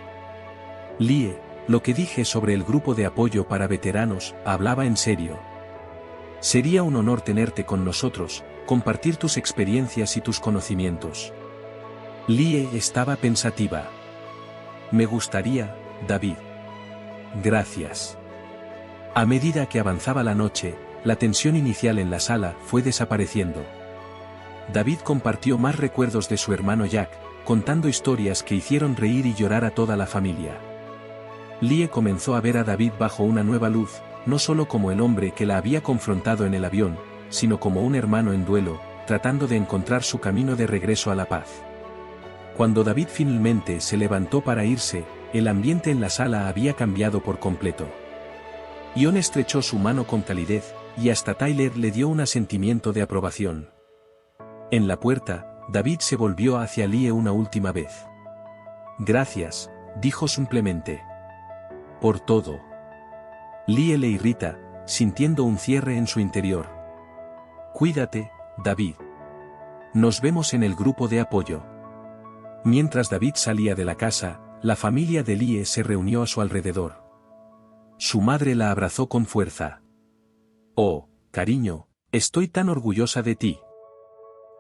Lie, lo que dije sobre el grupo de apoyo para veteranos, hablaba en serio. Sería un honor tenerte con nosotros, compartir tus experiencias y tus conocimientos. Lie estaba pensativa. Me gustaría, David. Gracias. A medida que avanzaba la noche, la tensión inicial en la sala fue desapareciendo. David compartió más recuerdos de su hermano Jack, contando historias que hicieron reír y llorar a toda la familia. Lie comenzó a ver a David bajo una nueva luz, no solo como el hombre que la había confrontado en el avión, sino como un hermano en duelo, tratando de encontrar su camino de regreso a la paz. Cuando David finalmente se levantó para irse, el ambiente en la sala había cambiado por completo. John estrechó su mano con calidez, y hasta Tyler le dio un asentimiento de aprobación. En la puerta, David se volvió hacia Lie una última vez. Gracias, dijo simplemente. Por todo. Lie le irrita, sintiendo un cierre en su interior. Cuídate, David. Nos vemos en el grupo de apoyo. Mientras David salía de la casa, la familia de Lie se reunió a su alrededor. Su madre la abrazó con fuerza. Oh, cariño, estoy tan orgullosa de ti.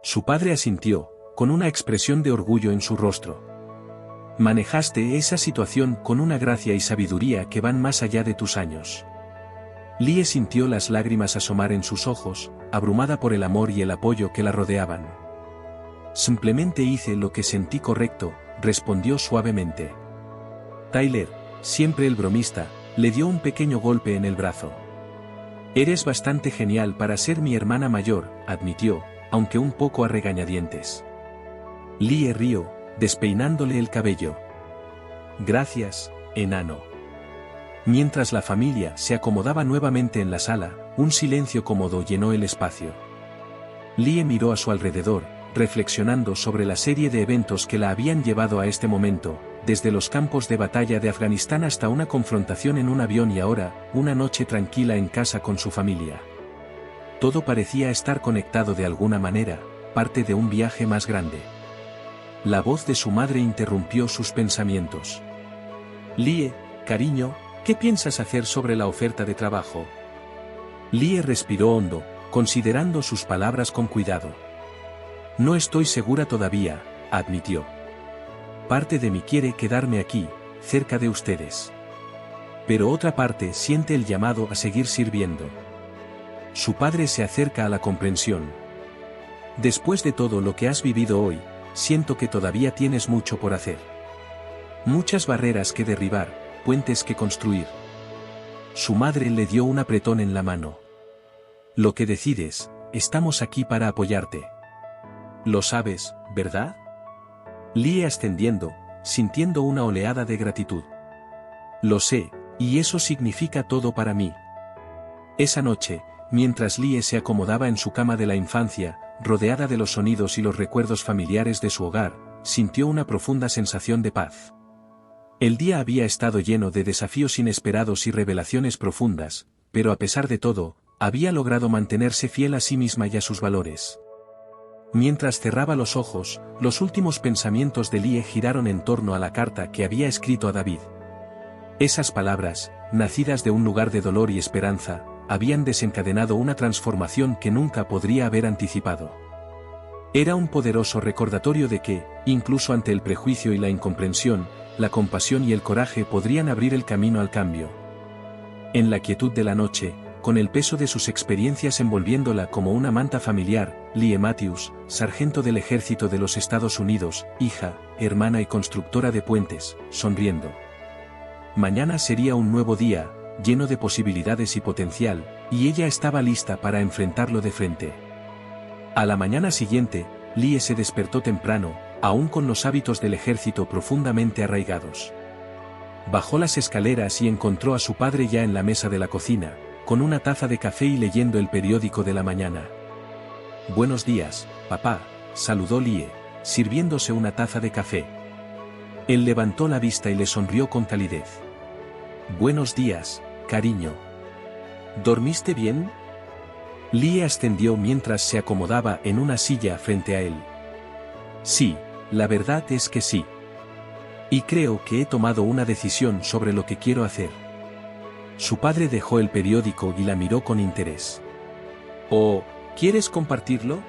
Su padre asintió, con una expresión de orgullo en su rostro. Manejaste esa situación con una gracia y sabiduría que van más allá de tus años. Lie sintió las lágrimas asomar en sus ojos, abrumada por el amor y el apoyo que la rodeaban. Simplemente hice lo que sentí correcto, respondió suavemente. Tyler, siempre el bromista, le dio un pequeño golpe en el brazo. Eres bastante genial para ser mi hermana mayor, admitió, aunque un poco a regañadientes. Lie rió, despeinándole el cabello. Gracias, enano. Mientras la familia se acomodaba nuevamente en la sala, un silencio cómodo llenó el espacio. Lie miró a su alrededor, reflexionando sobre la serie de eventos que la habían llevado a este momento, desde los campos de batalla de Afganistán hasta una confrontación en un avión y ahora, una noche tranquila en casa con su familia. Todo parecía estar conectado de alguna manera, parte de un viaje más grande. La voz de su madre interrumpió sus pensamientos. Lie, cariño, ¿qué piensas hacer sobre la oferta de trabajo? Lie respiró hondo, considerando sus palabras con cuidado. No estoy segura todavía, admitió. Parte de mí quiere quedarme aquí, cerca de ustedes. Pero otra parte siente el llamado a seguir sirviendo. Su padre se acerca a la comprensión. Después de todo lo que has vivido hoy, siento que todavía tienes mucho por hacer. Muchas barreras que derribar, puentes que construir. Su madre le dio un apretón en la mano. Lo que decides, estamos aquí para apoyarte. Lo sabes, ¿verdad? Lie ascendiendo, sintiendo una oleada de gratitud. Lo sé, y eso significa todo para mí. Esa noche, mientras Lie se acomodaba en su cama de la infancia, rodeada de los sonidos y los recuerdos familiares de su hogar, sintió una profunda sensación de paz. El día había estado lleno de desafíos inesperados y revelaciones profundas, pero a pesar de todo, había logrado mantenerse fiel a sí misma y a sus valores. Mientras cerraba los ojos, los últimos pensamientos de Lie giraron en torno a la carta que había escrito a David. Esas palabras, nacidas de un lugar de dolor y esperanza, habían desencadenado una transformación que nunca podría haber anticipado. Era un poderoso recordatorio de que, incluso ante el prejuicio y la incomprensión, la compasión y el coraje podrían abrir el camino al cambio. En la quietud de la noche, con el peso de sus experiencias envolviéndola como una manta familiar, Lie Matthews, sargento del ejército de los Estados Unidos, hija, hermana y constructora de puentes, sonriendo. Mañana sería un nuevo día, lleno de posibilidades y potencial, y ella estaba lista para enfrentarlo de frente. A la mañana siguiente, Lie se despertó temprano, aún con los hábitos del ejército profundamente arraigados. Bajó las escaleras y encontró a su padre ya en la mesa de la cocina, con una taza de café y leyendo el periódico de la mañana. Buenos días, papá, saludó Lie, sirviéndose una taza de café. Él levantó la vista y le sonrió con calidez. Buenos días, cariño. ¿Dormiste bien? Lie ascendió mientras se acomodaba en una silla frente a él. Sí, la verdad es que sí. Y creo que he tomado una decisión sobre lo que quiero hacer. Su padre dejó el periódico y la miró con interés. ¿Oh, quieres compartirlo?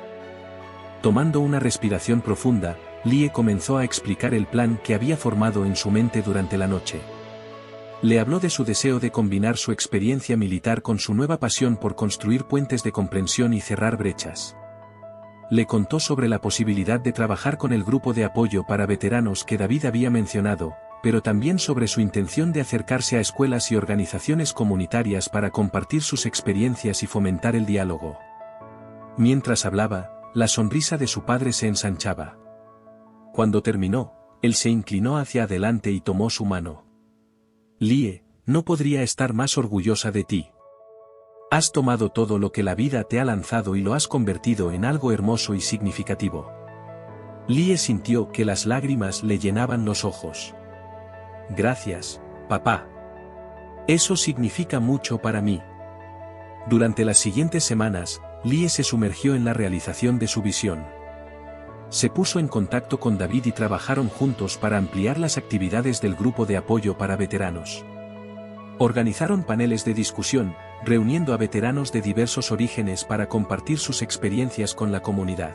Tomando una respiración profunda, Lie comenzó a explicar el plan que había formado en su mente durante la noche. Le habló de su deseo de combinar su experiencia militar con su nueva pasión por construir puentes de comprensión y cerrar brechas. Le contó sobre la posibilidad de trabajar con el grupo de apoyo para veteranos que David había mencionado, pero también sobre su intención de acercarse a escuelas y organizaciones comunitarias para compartir sus experiencias y fomentar el diálogo. Mientras hablaba, la sonrisa de su padre se ensanchaba. Cuando terminó, él se inclinó hacia adelante y tomó su mano. Lie, no podría estar más orgullosa de ti. Has tomado todo lo que la vida te ha lanzado y lo has convertido en algo hermoso y significativo. Lie sintió que las lágrimas le llenaban los ojos. Gracias, papá. Eso significa mucho para mí. Durante las siguientes semanas, Lie se sumergió en la realización de su visión. Se puso en contacto con David y trabajaron juntos para ampliar las actividades del grupo de apoyo para veteranos. Organizaron paneles de discusión, reuniendo a veteranos de diversos orígenes para compartir sus experiencias con la comunidad.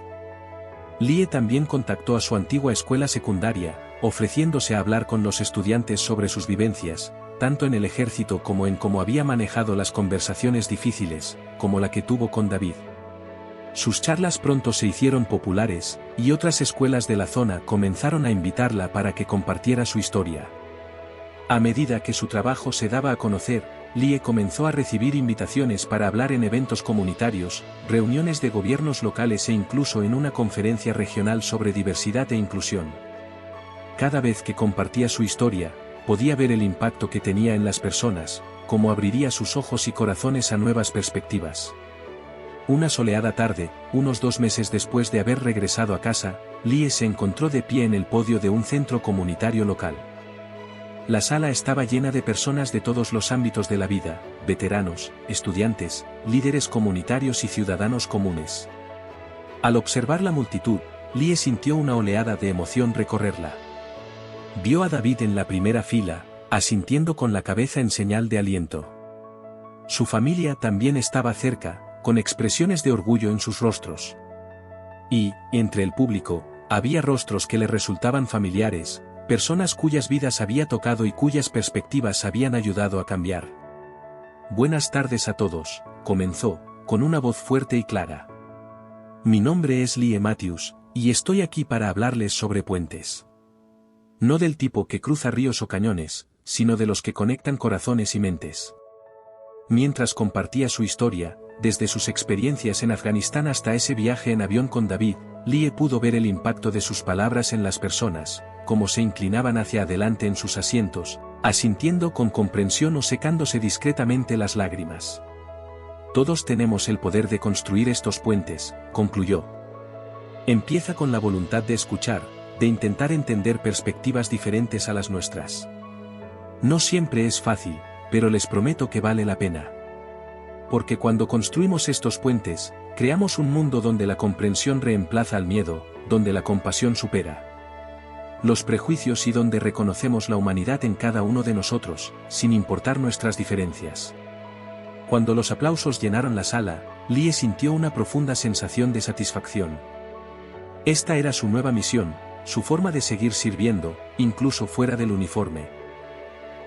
Lie también contactó a su antigua escuela secundaria, ofreciéndose a hablar con los estudiantes sobre sus vivencias, tanto en el ejército como en cómo había manejado las conversaciones difíciles, como la que tuvo con David. Sus charlas pronto se hicieron populares, y otras escuelas de la zona comenzaron a invitarla para que compartiera su historia. A medida que su trabajo se daba a conocer, Lie comenzó a recibir invitaciones para hablar en eventos comunitarios, reuniones de gobiernos locales e incluso en una conferencia regional sobre diversidad e inclusión. Cada vez que compartía su historia, podía ver el impacto que tenía en las personas, cómo abriría sus ojos y corazones a nuevas perspectivas. Una soleada tarde, unos 2 meses después de haber regresado a casa, Lie se encontró de pie en el podio de un centro comunitario local. La sala estaba llena de personas de todos los ámbitos de la vida, veteranos, estudiantes, líderes comunitarios y ciudadanos comunes. Al observar la multitud, Lie sintió una oleada de emoción recorrerla. Vio a David en la primera fila, asintiendo con la cabeza en señal de aliento. Su familia también estaba cerca, con expresiones de orgullo en sus rostros. Y, entre el público, había rostros que le resultaban familiares, personas cuyas vidas había tocado y cuyas perspectivas habían ayudado a cambiar. Buenas tardes a todos, comenzó, con una voz fuerte y clara. Mi nombre es Lie Matthews, y estoy aquí para hablarles sobre puentes. No del tipo que cruza ríos o cañones, sino de los que conectan corazones y mentes. Mientras compartía su historia, desde sus experiencias en Afganistán hasta ese viaje en avión con David, Lie pudo ver el impacto de sus palabras en las personas, cómo se inclinaban hacia adelante en sus asientos, asintiendo con comprensión o secándose discretamente las lágrimas. Todos tenemos el poder de construir estos puentes, concluyó. Empieza con la voluntad de escuchar, de intentar entender perspectivas diferentes a las nuestras. No siempre es fácil, pero les prometo que vale la pena. Porque cuando construimos estos puentes, creamos un mundo donde la comprensión reemplaza al miedo, donde la compasión supera los prejuicios y donde reconocemos la humanidad en cada uno de nosotros, sin importar nuestras diferencias. Cuando los aplausos llenaron la sala, Lie sintió una profunda sensación de satisfacción. Esta era su nueva misión, su forma de seguir sirviendo, incluso fuera del uniforme.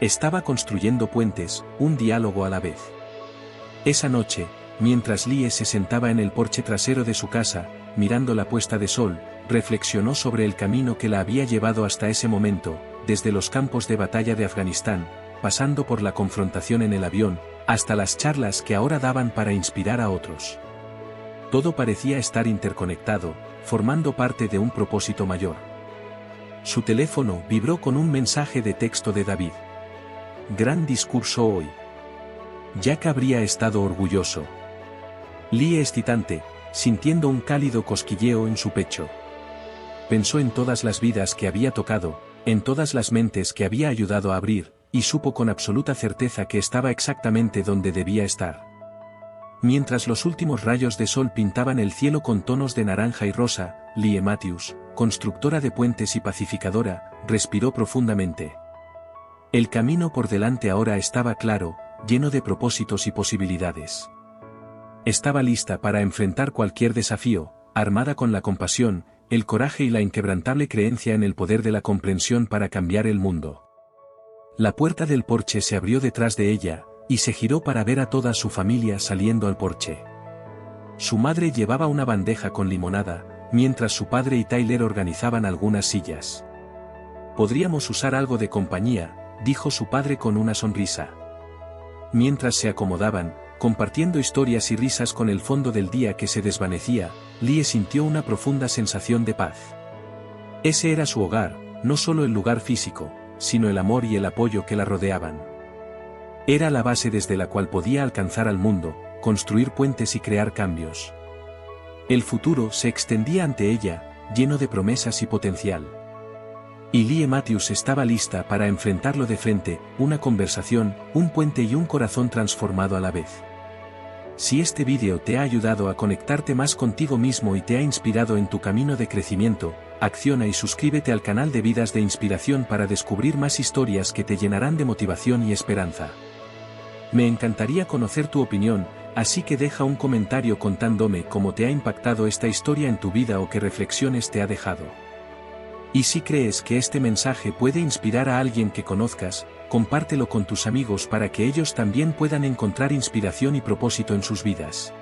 Estaba construyendo puentes, un diálogo a la vez. Esa noche, mientras Lie se sentaba en el porche trasero de su casa, mirando la puesta de sol, reflexionó sobre el camino que la había llevado hasta ese momento, desde los campos de batalla de Afganistán, pasando por la confrontación en el avión, hasta las charlas que ahora daban para inspirar a otros. Todo parecía estar interconectado, formando parte de un propósito mayor. Su teléfono vibró con un mensaje de texto de David. Gran discurso hoy. Jack habría estado orgulloso. Lie excitante, sintiendo un cálido cosquilleo en su pecho. Pensó en todas las vidas que había tocado, en todas las mentes que había ayudado a abrir, y supo con absoluta certeza que estaba exactamente donde debía estar. Mientras los últimos rayos de sol pintaban el cielo con tonos de naranja y rosa, Lie Matthews, constructora de puentes y pacificadora, respiró profundamente. El camino por delante ahora estaba claro, lleno de propósitos y posibilidades. Estaba lista para enfrentar cualquier desafío, armada con la compasión, el coraje y la inquebrantable creencia en el poder de la comprensión para cambiar el mundo. La puerta del porche se abrió detrás de ella, y se giró para ver a toda su familia saliendo al porche. Su madre llevaba una bandeja con limonada, mientras su padre y Tyler organizaban algunas sillas. «Podríamos usar algo de compañía», dijo su padre con una sonrisa. Mientras se acomodaban, compartiendo historias y risas con el fondo del día que se desvanecía, Lie sintió una profunda sensación de paz. Ese era su hogar, no solo el lugar físico, sino el amor y el apoyo que la rodeaban. Era la base desde la cual podía alcanzar al mundo, construir puentes y crear cambios. El futuro se extendía ante ella, lleno de promesas y potencial. Y Lie Matthews estaba lista para enfrentarlo de frente, una conversación, un puente y un corazón transformado a la vez. Si este vídeo te ha ayudado a conectarte más contigo mismo y te ha inspirado en tu camino de crecimiento, acciona y suscríbete al canal de Vidas de Inspiración para descubrir más historias que te llenarán de motivación y esperanza. Me encantaría conocer tu opinión, Así que deja un comentario contándome cómo te ha impactado esta historia en tu vida o qué reflexiones te ha dejado. Y si crees que este mensaje puede inspirar a alguien que conozcas, compártelo con tus amigos para que ellos también puedan encontrar inspiración y propósito en sus vidas.